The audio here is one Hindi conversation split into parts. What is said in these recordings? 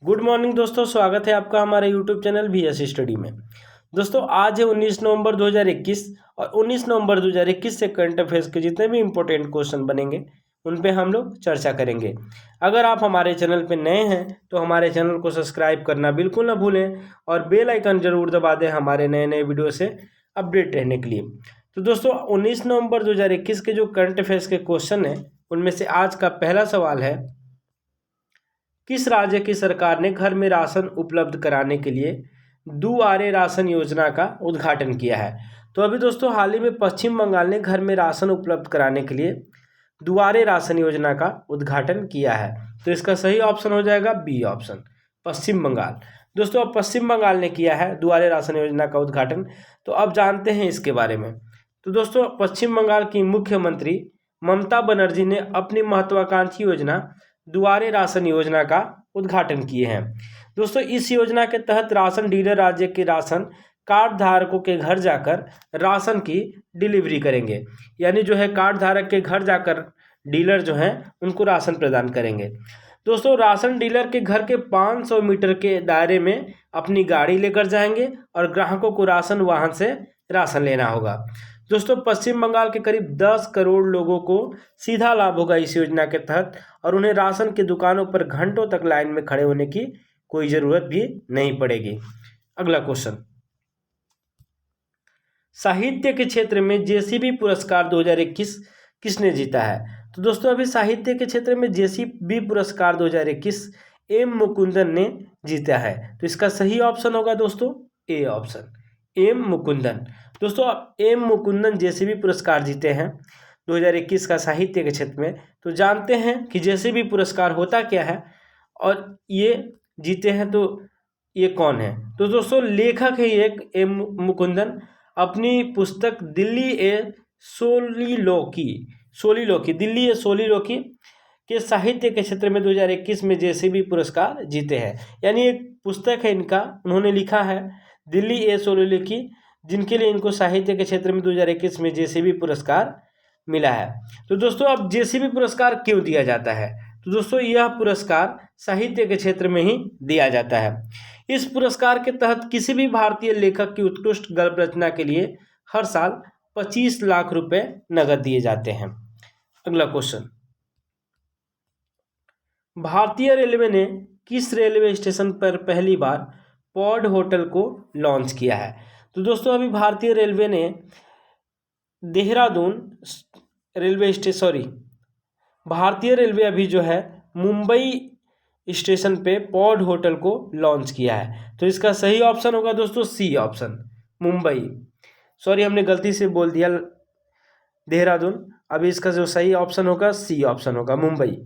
गुड मॉर्निंग दोस्तों, स्वागत है आपका हमारे यूट्यूब चैनल VS स्टडी में। दोस्तों आज है 19 नवंबर 2021 और 19 नवंबर 2021 से करंट अफेयर्स के जितने भी इंपॉर्टेंट क्वेश्चन बनेंगे उन पे हम लोग चर्चा करेंगे। अगर आप हमारे चैनल पे नए हैं तो हमारे चैनल को सब्सक्राइब करना बिल्कुल ना भूलें और बेल आइकन जरूर दबा दें हमारे नए नए वीडियो से अपडेट रहने के लिए। तो दोस्तों 19 नवंबर 2021 के जो करंट अफेयर्स के क्वेश्चन हैं उनमें से आज का पहला सवाल है, किस राज्य की सरकार ने घर में राशन उपलब्ध कराने के लिए दुआरे राशन योजना का उद्घाटन किया है? तो अभी दोस्तों हाल ही में पश्चिम बंगाल ने घर में राशन उपलब्ध कराने के लिए दुआरे राशन योजना का उद्घाटन किया है। तो इसका सही ऑप्शन हो जाएगा बी ऑप्शन, पश्चिम बंगाल। दोस्तों अब पश्चिम बंगाल ने किया है दुआरे राशन योजना का उद्घाटन, तो अब जानते हैं इसके बारे में। तो दोस्तों पश्चिम बंगाल की मुख्यमंत्री ममता बनर्जी ने अपनी महत्वाकांक्षी योजना दुआरे राशन योजना का उद्घाटन किए हैं। दोस्तों इस योजना के तहत राशन डीलर राज्य के राशन कार्ड धारकों के घर जाकर राशन की डिलीवरी करेंगे, यानी जो है कार्ड धारक के घर जाकर डीलर जो हैं उनको राशन प्रदान करेंगे। दोस्तों राशन डीलर के घर के 500 मीटर के दायरे में अपनी गाड़ी लेकर जाएंगे और ग्राहकों को राशन वाहन से राशन लेना होगा। दोस्तों पश्चिम बंगाल के करीब 10 करोड़ लोगों को सीधा लाभ होगा इस योजना के तहत और उन्हें राशन की दुकानों पर घंटों तक लाइन में खड़े होने की कोई ज़रूरत भी नहीं पड़ेगी। अगला क्वेश्चन, साहित्य के क्षेत्र में जेसीबी पुरस्कार 2021 किसने जीता है? तो दोस्तों अभी साहित्य के क्षेत्र में जेसीबी पुरस्कार 2021 एम मुकुंदन ने जीता है। तो इसका सही ऑप्शन होगा दोस्तों ए ऑप्शन, एम मुकुंदन। दोस्तों एम मुकुंदन जेसीबी पुरस्कार जीते हैं 2021 का साहित्य के क्षेत्र में। तो जानते हैं कि जेसीबी पुरस्कार होता क्या है और ये जीते हैं तो ये कौन है। तो दोस्तों लेखक है एक एम मुकुंदन, अपनी पुस्तक दिल्ली ए सोलिलोकी के साहित्य के क्षेत्र में 2021 में जेसीबी पुरस्कार जीते हैं। यानी एक पुस्तक है इनका, उन्होंने लिखा है दिल्ली ए सोलिलोकी, जिनके लिए इनको साहित्य के क्षेत्र में 2021 में जेसीबी पुरस्कार मिला है। तो दोस्तों अब जेसीबी पुरस्कार क्यों दिया जाता है? तो दोस्तों यह पुरस्कार साहित्य के क्षेत्र में ही दिया जाता है। इस पुरस्कार के तहत किसी भी भारतीय लेखक की उत्कृष्ट गल्प रचना के लिए हर साल 25 लाख रुपए नगद दिए जाते हैं। अगला क्वेश्चन, भारतीय रेलवे ने किस रेलवे स्टेशन पर पहली बार पॉड होटल को लॉन्च किया है? तो दोस्तों अभी भारतीय रेलवे ने भारतीय रेलवे अभी जो है मुंबई स्टेशन पे पॉड होटल को लॉन्च किया है। तो इसका सही ऑप्शन होगा दोस्तों सी ऑप्शन, मुंबई। हमने गलती से बोल दिया देहरादून, अभी इसका जो सही ऑप्शन होगा सी ऑप्शन होगा, मुंबई।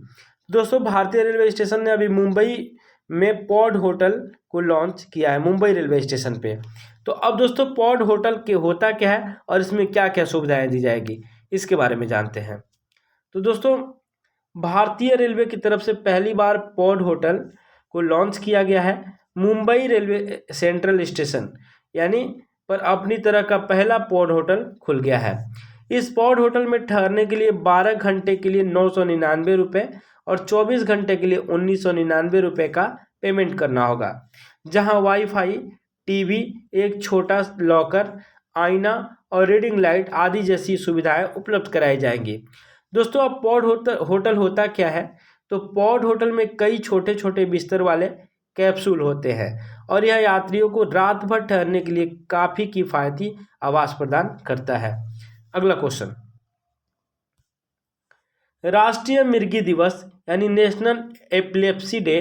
दोस्तों भारतीय रेलवे स्टेशन ने अभी मुंबई में पॉड होटल को लॉन्च किया है, मुंबई रेलवे स्टेशन पे। तो अब दोस्तों पॉड होटल के होता क्या है और इसमें क्या क्या सुविधाएं दी जाएगी इसके बारे में जानते हैं। तो दोस्तों भारतीय रेलवे की तरफ से पहली बार पॉड होटल को लॉन्च किया गया है मुंबई रेलवे सेंट्रल स्टेशन यानी पर अपनी तरह का पहला पॉड होटल खुल गया है। इस पॉड होटल में ठहरने के लिए 12 घंटे के लिए 999 रुपये और 24 घंटे के लिए 1999 रुपये का पेमेंट करना होगा, जहां वाईफाई, टीवी, एक छोटा लॉकर, आईना और रीडिंग लाइट आदि जैसी सुविधाएं उपलब्ध कराई जाएंगी। दोस्तों अब पॉड होटल होता क्या है? तो पॉड होटल में कई छोटे छोटे बिस्तर वाले कैप्सूल होते हैं और यह यात्रियों को रात भर ठहरने के लिए काफ़ी किफ़ायती आवास प्रदान करता है। अगला क्वेश्चन, राष्ट्रीय मिर्गी दिवस यानी नेशनल एपिलेप्सी डे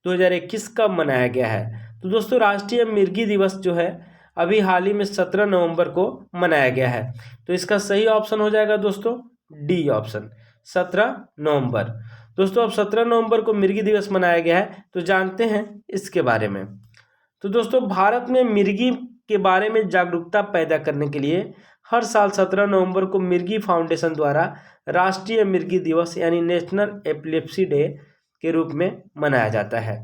2021 कब मनाया गया है? तो दोस्तों राष्ट्रीय मिर्गी दिवस जो है अभी हाल ही में 17 नवंबर को मनाया गया है। तो इसका सही ऑप्शन हो जाएगा दोस्तों डी ऑप्शन, 17 नवंबर। दोस्तों अब 17 नवंबर को मिर्गी दिवस मनाया गया है, तो जानते हैं इसके बारे में। तो दोस्तों भारत में मिर्गी के बारे में जागरूकता पैदा करने के लिए हर साल 17 नवंबर को मिर्गी फाउंडेशन द्वारा राष्ट्रीय मिर्गी दिवस यानी नेशनल एपिलेप्सी डे के रूप में मनाया जाता है।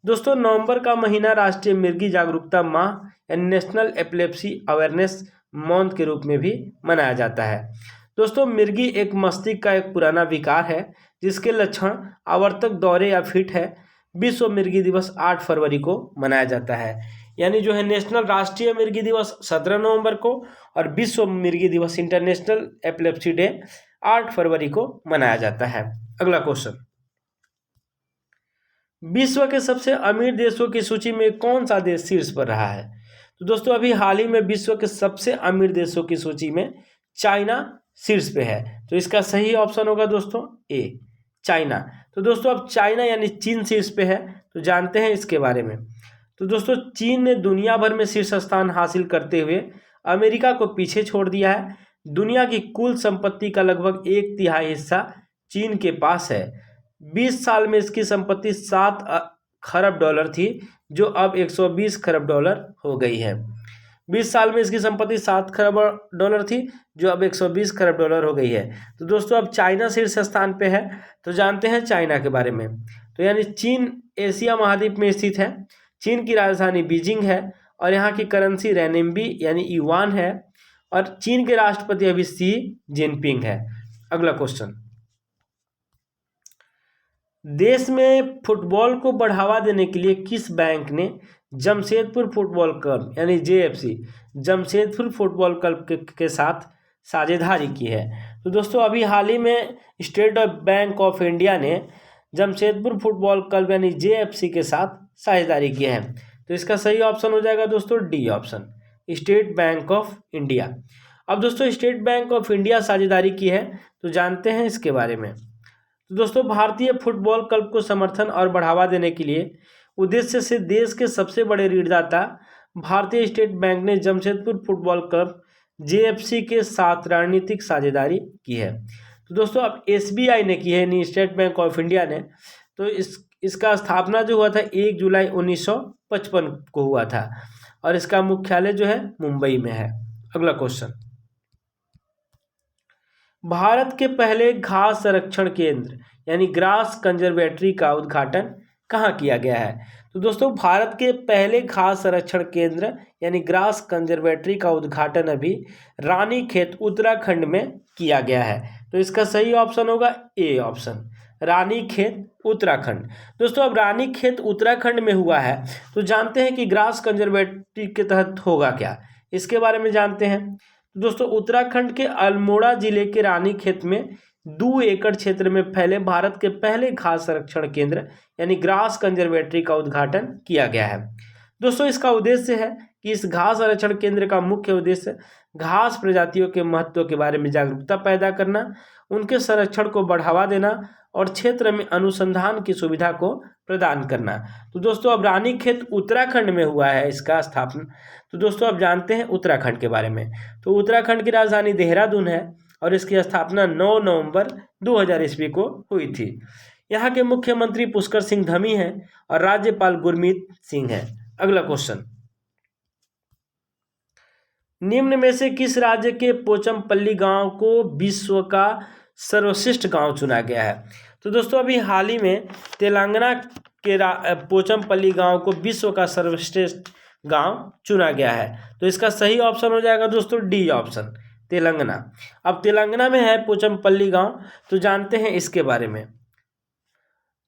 दोस्तों नवंबर का महीना राष्ट्रीय मिर्गी जागरूकता माह यानी नेशनल एपिलेप्सी अवेयरनेस मंथ के रूप में भी मनाया जाता है। दोस्तों मिर्गी एक मस्तिष्क का एक पुराना विकार है जिसके लक्षण आवर्तक दौरे या फिट है। विश्व मिर्गी दिवस 8 फरवरी को मनाया जाता है। यानी जो है नेशनल राष्ट्रीय मिर्गी दिवस 17 नवंबर को और विश्व मिर्गी दिवस इंटरनेशनल एपिलेप्सी डे 8 फरवरी को मनाया जाता है। अगला क्वेश्चन, विश्व के सबसे अमीर देशों की सूची में कौन सा देश शीर्ष पर रहा है? तो दोस्तों अभी हाल ही में विश्व के सबसे अमीर देशों की सूची में चाइना शीर्ष पे है। तो इसका सही ऑप्शन होगा दोस्तों ए, चाइना। तो दोस्तों अब चाइना यानी चीन शीर्ष पे है, तो जानते हैं इसके बारे में। तो दोस्तों चीन ने दुनिया भर में शीर्ष स्थान हासिल करते हुए अमेरिका को पीछे छोड़ दिया है। दुनिया की कुल संपत्ति का लगभग 1/3 हिस्सा चीन के पास है। 20 साल में इसकी संपत्ति 7 खरब डॉलर थी, जो अब 120 खरब डॉलर हो गई है। 20 साल में इसकी संपत्ति 7 खरब डॉलर थी, जो अब 120 खरब डॉलर हो गई है। तो दोस्तों अब चाइना शीर्ष स्थान पे है, तो जानते हैं चाइना के बारे में। तो यानी चीन एशिया महाद्वीप में स्थित है। चीन की राजधानी बीजिंग है और यहाँ की करेंसी रेनिम्बी यानी युआन है और चीन के राष्ट्रपति अभी शी जिनपिंग है। अगला क्वेश्चन, देश में फुटबॉल को बढ़ावा देने के लिए किस बैंक ने जमशेदपुर फुटबॉल क्लब यानी जेएफसी जमशेदपुर फुटबॉल क्लब के साथ साझेदारी की है? तो दोस्तों अभी हाल ही में स्टेट बैंक ऑफ इंडिया ने जमशेदपुर फुटबॉल क्लब यानी जेएफसी के साथ साझेदारी की है। तो इसका सही ऑप्शन हो जाएगा दोस्तों D option, state bank of India. अब दोस्तों स्टेट बैंक ऑफ इंडिया साझेदारी की है, तो जानते हैं इसके बारे में। तो दोस्तों भारतीय फुटबॉल क्लब को समर्थन और बढ़ावा देने के लिए उद्देश्य से देश के सबसे बड़े ऋणदाता भारतीय स्टेट बैंक ने जमशेदपुर फुटबॉल क्लब जेएफसी के साथ रणनीतिक साझेदारी की है। तो दोस्तों अब एसबीआई ने की है यानी स्टेट बैंक ऑफ इंडिया ने। तो इसका स्थापना जो हुआ था 1 जुलाई 1955 को हुआ था और इसका मुख्यालय जो है मुंबई में है। अगला क्वेश्चन, भारत के पहले घास संरक्षण केंद्र यानी ग्रास कंजर्वेटरी का उद्घाटन कहाँ किया गया है? तो दोस्तों भारत के पहले घास संरक्षण केंद्र यानी ग्रास कंजर्वेटरी का उद्घाटन अभी रानीखेत उत्तराखंड में किया गया है। तो इसका सही ऑप्शन होगा ए ऑप्शन, रानीखेत उत्तराखंड। दोस्तों अब रानीखेत उत्तराखंड में हुआ है, तो जानते हैं कि ग्रास कंजर्वेटरी के तहत होगा क्या, इसके बारे में जानते हैं। दोस्तों उत्तराखंड के अल्मोड़ा जिले के रानीखेत में 2 एकड़ क्षेत्र में फैले भारत के पहले घास संरक्षण केंद्र यानी ग्रास कंजर्वेटरी का उद्घाटन किया गया है। दोस्तों इसका उद्देश्य है कि इस घास संरक्षण केंद्र का मुख्य उद्देश्य घास प्रजातियों के महत्व के बारे में जागरूकता पैदा करना, उनके संरक्षण को बढ़ावा देना और क्षेत्र में अनुसंधान की सुविधा को प्रदान करना। तो दोस्तों अब रानीखेत उत्तराखंड में हुआ है इसका स्थापना। तो दोस्तों अब जानते हैं उत्तराखंड के बारे में। तो उत्तराखंड की राजधानी देहरादून है और इसकी स्थापना 9 नवंबर 2000 ईस्वी को हुई थी। यहाँ के मुख्यमंत्री पुष्कर सिंह धामी हैं और राज्यपाल गुरमीत सिंह हैं। अगला क्वेश्चन, निम्न में से किस राज्य के पोचमपल्ली गांव को विश्व का सर्वश्रेष्ठ गांव चुना गया है? तो दोस्तों अभी हाल ही में तेलंगाना के पोचमपल्ली गांव को विश्व का सर्वश्रेष्ठ गांव चुना गया है। तो इसका सही ऑप्शन हो जाएगा दोस्तों डी ऑप्शन, तेलंगाना। अब तेलंगाना में है पोचमपल्ली गांव, तो जानते हैं इसके बारे में।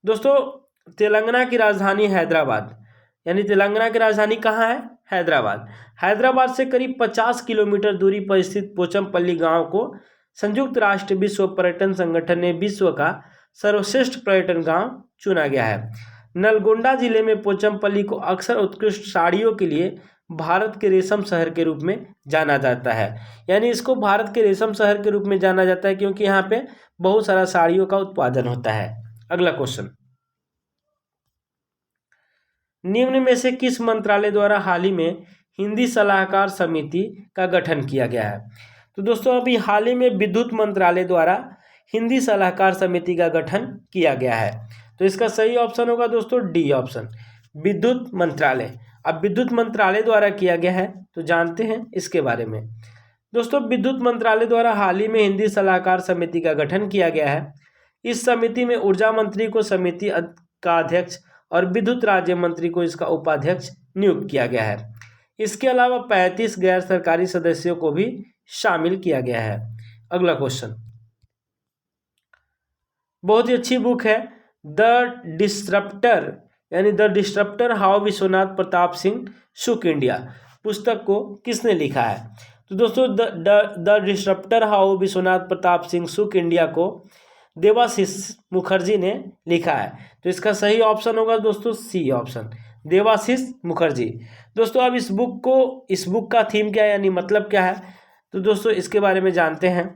दोस्तों तेलंगाना की राजधानी हैदराबाद यानी तेलंगाना की राजधानी कहाँ है? हैदराबाद। हैदराबाद से करीब 50 किलोमीटर दूरी पर स्थित पोचमपल्ली गांव को संयुक्त राष्ट्र विश्व पर्यटन संगठन ने विश्व का सर्वश्रेष्ठ पर्यटन गांव चुना गया है। नलगोंडा जिले में पोचमपल्ली को अक्सर उत्कृष्ट साड़ियों के लिए भारत के रेशम शहर के रूप में जाना जाता है। यानी इसको भारत के रेशम शहर के रूप में जाना जाता है क्योंकि यहाँ पे बहुत सारा साड़ियों का उत्पादन होता है। अगला क्वेश्चन, निम्न में से किस मंत्रालय द्वारा हाल ही में हिंदी सलाहकार समिति का गठन किया गया है? तो दोस्तों अभी हाल ही में विद्युत मंत्रालय द्वारा हिंदी सलाहकार समिति का गठन किया गया है। तो इसका सही ऑप्शन होगा दोस्तों डी ऑप्शन, विद्युत मंत्रालय। अब विद्युत मंत्रालय द्वारा किया गया है, तो जानते हैं इसके बारे में। दोस्तों विद्युत मंत्रालय द्वारा हाल ही में हिंदी सलाहकार समिति का गठन किया गया है। इस समिति में ऊर्जा मंत्री को समिति का अध्यक्ष और विद्युत राज्य मंत्री को इसका उपाध्यक्ष नियुक्त किया गया है। इसके अलावा 35 गैर सरकारी सदस्यों को भी शामिल किया गया है। अगला क्वेश्चन, बहुत ही अच्छी बुक है द डिसरप्टर यानी the disruptor how Vishwanath Pratap Singh shook India पुस्तक को किसने लिखा है? तो दोस्तों the disruptor how Vishwanath Pratap Singh shook India को देवाशीष मुखर्जी ने लिखा है। तो इसका सही ऑप्शन होगा दोस्तों सी ऑप्शन, देवाशीष मुखर्जी। दोस्तों अब इस बुक का थीम क्या है यानी मतलब क्या है, तो दोस्तों इसके बारे में जानते हैं।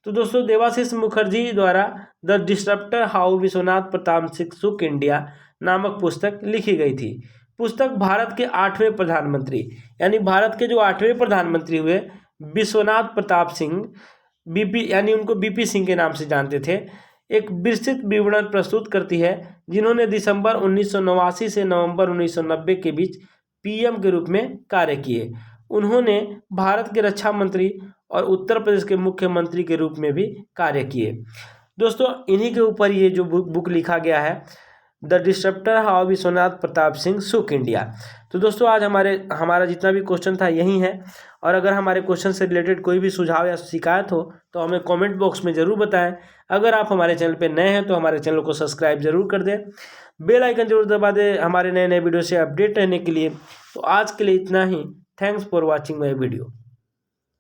तो दोस्तों देवाशीष मुखर्जी द्वारा the disruptor how Vishwanath Pratap Singh shook India नामक पुस्तक लिखी गई थी। पुस्तक भारत के 8वें प्रधानमंत्री यानी भारत के जो 8वें प्रधानमंत्री हुए विश्वनाथ प्रताप सिंह बीपी यानी उनको बीपी सिंह के नाम से जानते थे, एक विस्तृत विवरण प्रस्तुत करती है जिन्होंने दिसंबर 1989 से नवंबर 1990 के बीच पीएम के रूप में कार्य किए। उन्होंने भारत के रक्षा मंत्री और उत्तर प्रदेश के मुख्यमंत्री के रूप में भी कार्य किए। दोस्तों इन्हीं के ऊपर ये जो बुक लिखा गया है the disruptor how Vishwanath Pratap Singh shook India. तो दोस्तों आज हमारा जितना भी क्वेश्चन था यही है, और अगर हमारे क्वेश्चन से रिलेटेड कोई भी सुझाव या शिकायत हो तो हमें कमेंट बॉक्स में ज़रूर बताएं। अगर आप हमारे चैनल पर नए हैं तो हमारे चैनल को सब्सक्राइब जरूर कर दें, बेल आइकन जरूर दबा दें हमारे नए वीडियो से अपडेट रहने के लिए। तो आज के लिए इतना ही। Thanks for watching my video.